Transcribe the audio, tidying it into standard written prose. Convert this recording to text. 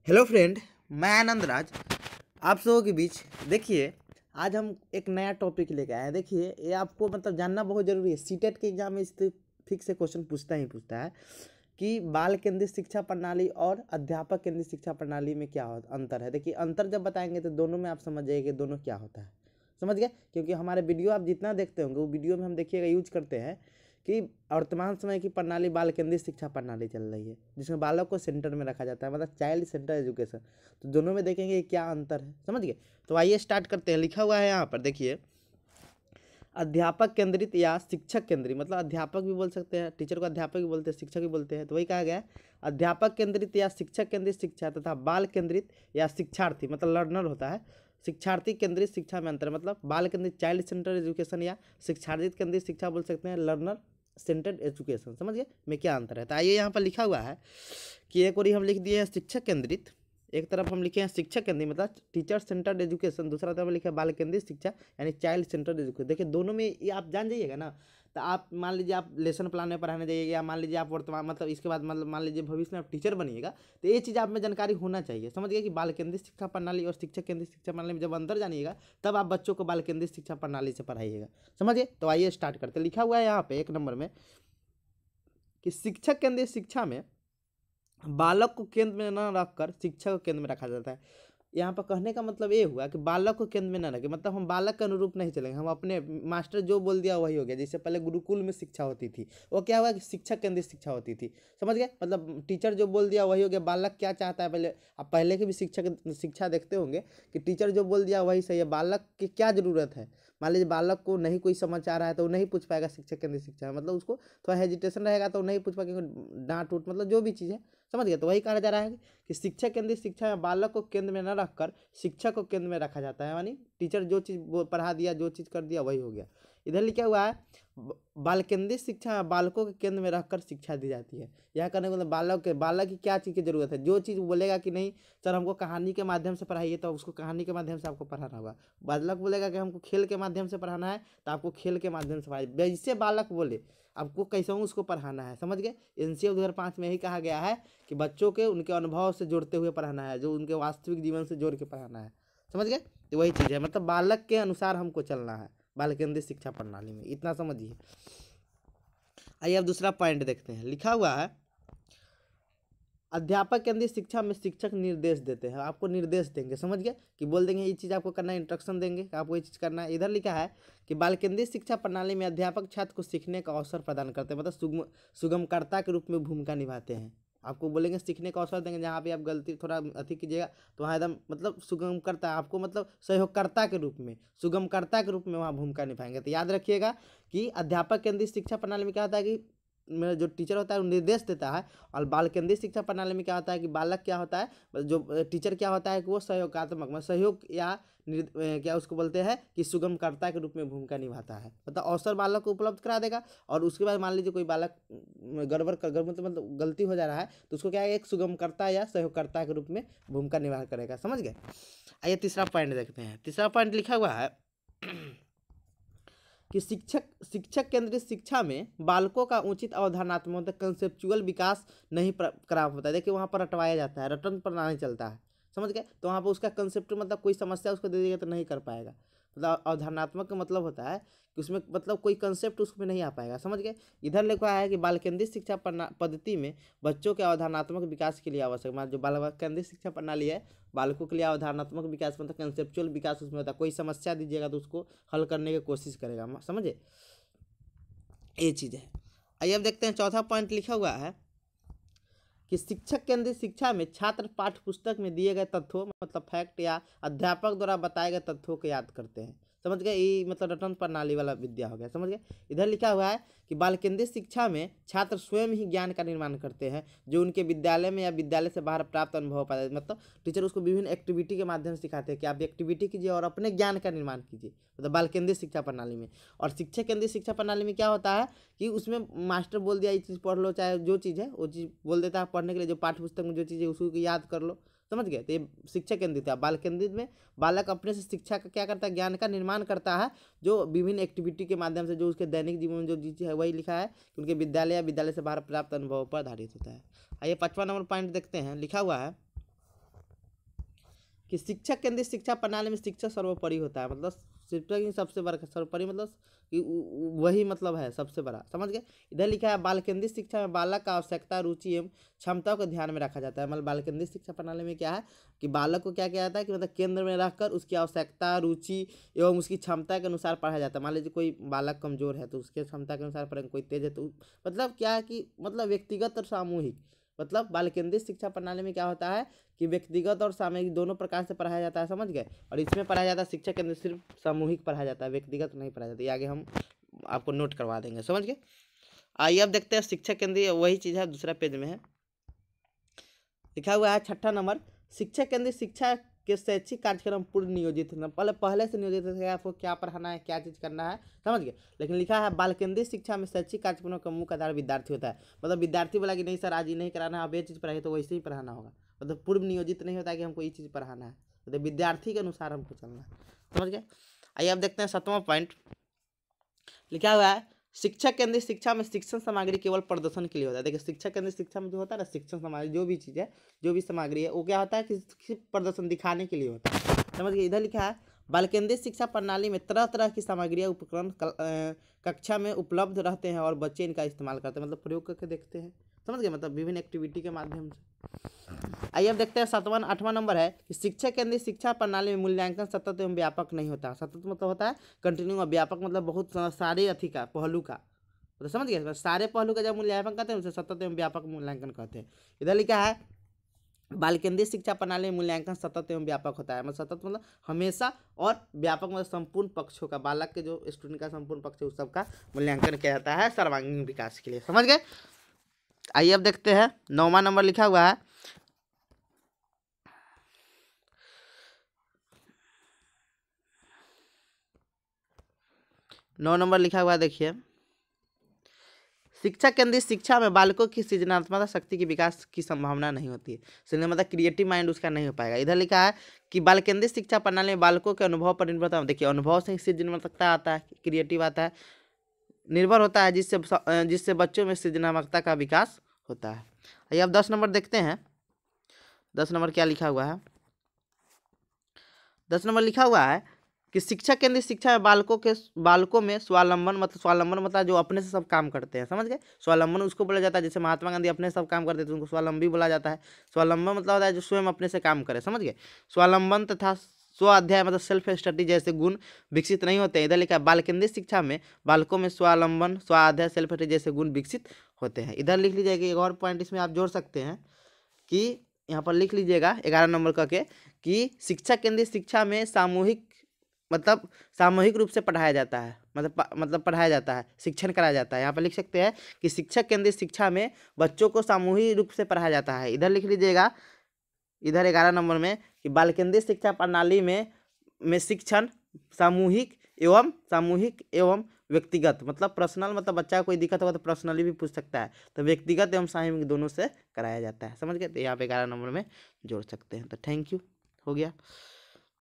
Hello friend, मैं आनंद राज आप सबों के बीच। देखिए, आज हम एक नया टॉपिक लेके आए हैं। देखिए, ये आपको मतलब जानना बहुत ज़रूरी है। सीटेट के एग्जाम में इस फिक्स से क्वेश्चन पूछता ही पूछता है कि बाल केंद्रित शिक्षा प्रणाली और अध्यापक केंद्रित शिक्षा प्रणाली में क्या अंतर है। देखिए, अंतर जब बताएंगे तो दोनों में आप समझ जाइए कि दोनों क्या होता है। समझ गए? क्योंकि हमारे वीडियो आप जितना देखते होंगे वो वीडियो में हम देखिएगा यूज करते हैं कि वर्तमान समय की प्रणाली बाल केंद्रित शिक्षा प्रणाली चल रही है, जिसमें बालक को सेंटर में रखा जाता है, मतलब चाइल्ड सेंटर एजुकेशन। तो दोनों में देखेंगे क्या अंतर है। समझ गए? तो आइए स्टार्ट करते हैं। लिखा हुआ है यहाँ पर, देखिए, अध्यापक केंद्रित या शिक्षक केंद्रित, मतलब अध्यापक भी बोल सकते हैं, टीचर को अध्यापक भी बोलते हैं, शिक्षक भी बोलते हैं। तो वही कहा गया है, अध्यापक केंद्रित या शिक्षक केंद्रित शिक्षा तथा बाल केंद्रित या शिक्षार्थी, मतलब लर्नर होता है। शिक्षार्थी केंद्रित शिक्षा में अंतर, मतलब बाल केंद्रित चाइल्ड सेंटर एजुकेशन या शिक्षार्थी केंद्रित शिक्षा बोल सकते हैं, लर्नर सेंटर्ड एजुकेशन। समझ गए में क्या अंतर है? तो आइए, यहाँ पर लिखा हुआ है कि एक और हम लिख दिए हैं शिक्षक केंद्रित, एक तरफ हम लिखे हैं शिक्षक केंद्रित मतलब टीचर सेंटर्ड एजुकेशन, दूसरा तरफ लिखे बाल केंद्रित शिक्षा यानी चाइल्ड सेंटर्ड एजुकेशन। देखिए, दोनों में ये आप जान जाइएगा ना। तो आप मान लीजिए आप लेसन प्लान में पढ़ाने जाइएगा, या मान लीजिए आप वर्तमान मतलब इसके बाद मतलब मान लीजिए भविष्य में आप टीचर बनिएगा, तो ये चीज़ आप में जानकारी होना चाहिए। समझ गए कि बाल केंद्रित शिक्षा प्रणाली और शिक्षक केंद्रित शिक्षा प्रणाली में जब अंतर जानिएगा तब आप बच्चों को बाल केंद्रित शिक्षा प्रणाली से पढ़ाइएगा। समझिए? तो आइए स्टार्ट करते। लिखा हुआ है यहाँ पे 1 नंबर में कि शिक्षक केंद्रित शिक्षा में बालक को केंद्र में न रखकर शिक्षक को केंद्र में रखा जाता है। यहाँ पर कहने का मतलब ये हुआ कि बालक को केंद्र में न रखें, मतलब हम बालक के अनुरूप नहीं चलेंगे, हम अपने मास्टर जो बोल दिया वही हो गया। जैसे पहले गुरुकुल में शिक्षा होती थी, वो क्या हुआ कि शिक्षक केंद्रित शिक्षा होती थी। समझ गए? मतलब टीचर जो बोल दिया वही हो गया। बालक क्या चाहता है, पहले आप पहले की भी शिक्षा देखते होंगे कि टीचर जो बोल दिया वही सही है। बालक की क्या जरूरत है, मान लीजिए बालक को नहीं कोई समझ आ रहा है तो वो नहीं पूछ पाएगा शिक्षक केंद्रित शिक्षा में, मतलब उसको थोड़ा हेजिटेशन रहेगा तो नहीं पूछ पाएगा, डांट उठ मतलब जो भी चीज़ है। समझ गए? तो वही कहा जा रहा है कि शिक्षक केंद्रित शिक्षा में बालक को केंद्र में न रखकर शिक्षक को केंद्र में रखा जाता है, यानी टीचर जो चीज़ पढ़ा दिया, जो चीज़ कर दिया वही हो गया। इधर लिखा हुआ है बाल केंद्रित शिक्षा में बालकों के केंद्र में रखकर शिक्षा दी जाती है। यह करने का मतलब बालक की क्या चीज़ की जरूरत है, जो चीज़ बोलेगा कि नहीं सर हमको कहानी के माध्यम से पढ़ाइए, तो उसको कहानी के माध्यम से आपको पढ़ाना होगा। बालक बोलेगा कि हमको खेल के माध्यम से पढ़ाना है, तो आपको खेल के माध्यम से पढ़ाइए। जैसे बालक बोले आपको कैसे उसको पढ़ाना है। समझ गए? एनसीएफ 2005 में यही कहा गया है कि बच्चों के उनके अनुभव से जोड़ते हुए पढ़ाना है, जो उनके वास्तविक जीवन से जोड़ के पढ़ाना है। समझ गए? तो वही चीज़ है, मतलब बालक के अनुसार हमको चलना है बाल केंद्रित शिक्षा प्रणाली में, इतना समझिए। आइए अब दूसरा पॉइंट देखते हैं। लिखा हुआ है अध्यापक केंद्रित शिक्षा में शिक्षक निर्देश देते हैं, आपको निर्देश देंगे। समझ गए? कि बोल देंगे ये चीज़ आपको करना है, इंस्ट्रक्शन देंगे कि आपको ये चीज़ करना है। इधर लिखा है कि बाल केंद्रित शिक्षा प्रणाली में अध्यापक छात्र को सीखने का अवसर प्रदान करते हैं, मतलब सुगमकर्ता के रूप में भूमिका निभाते हैं। आपको बोलेंगे सीखने का अवसर देंगे, जहाँ पे आप गलती थोड़ा अति कीजिएगा तो वहाँ एकदम मतलब सुगमकर्ता आपको मतलब सहयोगकर्ता के रूप में, सुगमकर्ता के रूप में वहाँ भूमिका निभाएंगे। तो याद रखिएगा कि अध्यापक केंद्रित शिक्षा प्रणाली में क्या होता है कि मेरा जो टीचर होता है वो निर्देश देता है, और बाल केंद्रित शिक्षा प्रणाली में क्या होता है कि बालक क्या होता है, जो टीचर क्या होता है कि वो सहयोगात्मक मतलब सहयोग या क्या उसको बोलते हैं कि सुगमकर्ता के रूप में भूमिका निभाता है, मतलब अवसर बालक को उपलब्ध करा देगा। और उसके बाद मान लीजिए कोई बालक गड़बड़ कर मतलब गलती हो जा रहा है तो उसको क्या है, एक सुगमकर्ता या सहयोगकर्ता के रूप में भूमिका निभा करेगा। समझ गए? आइए तीसरा पॉइंट देखते हैं। तीसरा पॉइंट लिखा हुआ है कि शिक्षक केंद्रित शिक्षा में बालकों का उचित अवधारणात्मक कंसेप्चुअल विकास नहीं करा होता है। देखिए, वहाँ पर रटवाया जाता है, रटन प्रणाली चलता है। समझ गए? तो वहाँ पर उसका कंसेप्ट मतलब कोई समस्या उसको दे देगा तो नहीं कर पाएगा। मतलब अवधारणात्मक का मतलब होता है कि उसमें मतलब कोई कंसेप्ट उसमें नहीं आ पाएगा। समझ गए? इधर लिखा है कि बाल केंद्रित शिक्षा पद्धति में बच्चों के अवधारणात्मक विकास के लिए आवश्यक, मतलब जो बाल केंद्रित शिक्षा प्रणाली है बालकों के लिए अवधारणात्मक विकास मतलब कंसेप्चुअल विकास उसमें होता है। कोई समस्या दीजिएगा तो उसको हल करने की कोशिश करेगा। समझे? ये चीज़ है। आइए अब देखते हैं चौथा पॉइंट लिखा हुआ है कि शिक्षक केंद्रित शिक्षा में छात्र पाठ्य पुस्तक में दिए गए तथ्यों मतलब फैक्ट या अध्यापक द्वारा बताए गए तथ्यों को याद करते हैं। समझ गए? ये मतलब रटन प्रणाली वाला विद्या हो गया। समझ गए? इधर लिखा हुआ है कि बाल केंद्रित शिक्षा में छात्र स्वयं ही ज्ञान का निर्माण करते हैं, जो उनके विद्यालय में या विद्यालय से बाहर प्राप्त अनुभव पाते हैं। मतलब टीचर उसको विभिन्न एक्टिविटी के माध्यम से सिखाते हैं कि आप एक्टिविटी कीजिए और अपने ज्ञान का निर्माण कीजिए, मतलब बाल केंद्रित शिक्षा प्रणाली में। और शिक्षक केंद्रित शिक्षा प्रणाली में क्या होता है कि उसमें मास्टर बोल दिया ये चीज़ पढ़ लो, चाहे जो चीज़ है वो चीज़ बोल देता है पढ़ने के लिए, जो पाठ्य पुस्तक में जो चीज़ है उसको याद कर लो। समझ गए? तो ये शिक्षक केंद्रित है। बाल केंद्रित में बालक अपने से शिक्षा का क्या करता है, ज्ञान का निर्माण करता है, जो विभिन्न एक्टिविटी के माध्यम से जो उसके दैनिक जीवन में जो चीज़ है वही लिखा है कि उनके विद्यालय या विद्यालय से बाहर प्राप्त अनुभव पर आधारित होता है। आइए 5वां नंबर पॉइंट देखते हैं। लिखा हुआ है कि शिक्षक केंद्रित शिक्षा प्रणाली में शिक्षक सर्वोपरि होता है, मतलब शिक्षक ही सबसे बड़ा, सर्वोपरि मतलब कि वही मतलब है सबसे बड़ा, समझ गए। इधर लिखा है बाल केंद्रित शिक्षा में बालक का आवश्यकता, रुचि एवं क्षमता को ध्यान में रखा जाता है। मतलब बाल केंद्रित शिक्षा प्रणाली में क्या है कि बालक को क्या किया जाता है कि मतलब केंद्र में रखकर उसकी आवश्यकता, रुचि एवं उसकी क्षमता के अनुसार पढ़ाया जाता है। मान लीजिए कोई बालक कमजोर है तो उसके क्षमता के अनुसार पढ़ेंगे, कोई तेज है तो मतलब क्या है कि मतलब व्यक्तिगत और सामूहिक, मतलब बाल केंद्रित शिक्षा प्रणाली में क्या होता है कि व्यक्तिगत और सामूहिक दोनों प्रकार से पढ़ाया जाता है, समझ गए। और इसमें पढ़ाया जाता है शिक्षा केंद्र सिर्फ सामूहिक पढ़ाया जाता है, व्यक्तिगत नहीं पढ़ाया जाता। ये आगे हम आपको नोट करवा देंगे, समझ गए। आइए अब देखते हैं शिक्षा केंद्रीय, वही चीज़ है, दूसरा पेज में है, लिखा हुआ है 6ठा नंबर, शिक्षा केंद्रित शिक्षा के शैक्षिक कार्यक्रम पूर्व नियोजित है। पहले से नियोजित है, आपको क्या पढ़ाना है, क्या चीज़ करना है, समझ गए। लेकिन लिखा है बाल केंद्रित शिक्षा में शैक्षिक कार्यक्रमों का मुख्य आधार विद्यार्थी होता है। मतलब विद्यार्थी बोला कि नहीं सर आज ये नहीं कराना है, अब ये चीज़ पढ़ाई तो वैसे ही पढ़ाना होगा। मतलब पूर्व नियोजित नहीं होता है कि हमको ये चीज़ पढ़ाना है, मतलब विद्यार्थी के अनुसार हमको चलना है, समझ गए। आइए अब देखते हैं 7वां पॉइंट, लिखा हुआ है शिक्षा केंद्रित शिक्षा में शिक्षण सामग्री केवल प्रदर्शन के लिए होता है। देखिए शिक्षा केंद्रित शिक्षा में जो होता है ना, शिक्षण सामग्री जो भी चीज़ है, जो भी सामग्री है, वो क्या होता है कि सिर्फ प्रदर्शन दिखाने के लिए होता है, समझ गए। इधर लिखा है बाल केंद्रित शिक्षा प्रणाली में तरह तरह की सामग्रियाँ उपकरण कक्षा में उपलब्ध रहते हैं और बच्चे इनका इस्तेमाल करते हैं, मतलब प्रयोग करके देखते हैं, समझ गए, मतलब विभिन्न एक्टिविटी के माध्यम से। आइए अब देखते हैं 8वां नंबर है कि शिक्षा केंद्रित शिक्षा प्रणाली में मूल्यांकन सतत एवं व्यापक नहीं होता। सतत मतलब होता है कंटिन्यू, और व्यापक मतलब बहुत सारे अथी का, पहलू का, मतलब समझ गए, सारे पहलू का जब मूल्यांकन करते हैं उसे सतत एवं व्यापक मूल्यांकन कहते हैं। इधर लिखा है बाल केंद्रित शिक्षा प्रणाली में मूल्यांकन सतत एवं व्यापक होता है। मतलब सतत मतलब हमेशा, और व्यापक मतलब संपूर्ण पक्षों का, बालक के जो स्टूडेंट का संपूर्ण पक्ष है उस सबका मूल्यांकन किया जाता है सर्वांगीण विकास के लिए, समझ गए। आइए अब देखते हैं 9वां नंबर, लिखा हुआ है 9 नंबर लिखा हुआ है, देखिए शिक्षा केंद्रित शिक्षा में बालकों की सृजनात्मक शक्ति के विकास की संभावना नहीं होती है, इसलिए मतलब क्रिएटिव माइंड उसका नहीं हो पाएगा। इधर लिखा है कि बाल केंद्रित शिक्षा प्रणाली में बालकों के अनुभव पर निर्भर होता है। देखिए अनुभव से ही सृजनात्मकता आता है, क्रिएटिव आता है, निर्भर होता है, जिससे बच्चों में सृजनात्मकता का विकास होता है। आइए अब 10 नंबर देखते हैं, 10 नंबर क्या लिखा हुआ है। 10 नंबर लिखा हुआ है कि शिक्षा केंद्रित शिक्षा में बालकों में स्वावलंबन मतलब जो अपने से सब काम करते हैं, समझ गए। स्वावलंबन उसको बोला जाता है, जैसे महात्मा गांधी अपने से सब काम करते थे उनको स्वावलंबी बोला जाता है। स्वावलंबन मतलब होता है जो स्वयं अपने से काम करे, समझ गए। स्वावलंबन तथा स्व अध्याय मतलब सेल्फ स्टडी जैसे गुण विकसित नहीं होते हैं। इधर लिखा है बाल केंद्रित शिक्षा में बालकों में स्वावलंबन, स्व अध्याय, सेल्फ स्टडी जैसे गुण विकसित होते हैं। इधर लिख लीजिएगा एक और पॉइंट इसमें आप जोड़ सकते हैं कि यहाँ पर लिख लीजिएगा 11 नंबर करके कि शिक्षा केंद्रित शिक्षा में सामूहिक रूप से पढ़ाया जाता है, मतलब पढ़ाया जाता है, शिक्षण कराया जाता है। यहाँ पर लिख सकते हैं कि शिक्षा केंद्रित शिक्षा में बच्चों को सामूहिक रूप से पढ़ाया जाता है। इधर लिख लीजिएगा, इधर 11 नंबर में कि बाल केंद्रित शिक्षा प्रणाली में शिक्षण सामूहिक एवं व्यक्तिगत, मतलब पर्सनल, मतलब बच्चा कोई दिक्कत होगा तो पर्सनली भी पूछ सकता है, तो व्यक्तिगत एवं सामूहिक दोनों से कराया जाता है, समझ गए। तो यहाँ पे 11 नंबर में जोड़ सकते हैं। तो थैंक यू, हो गया।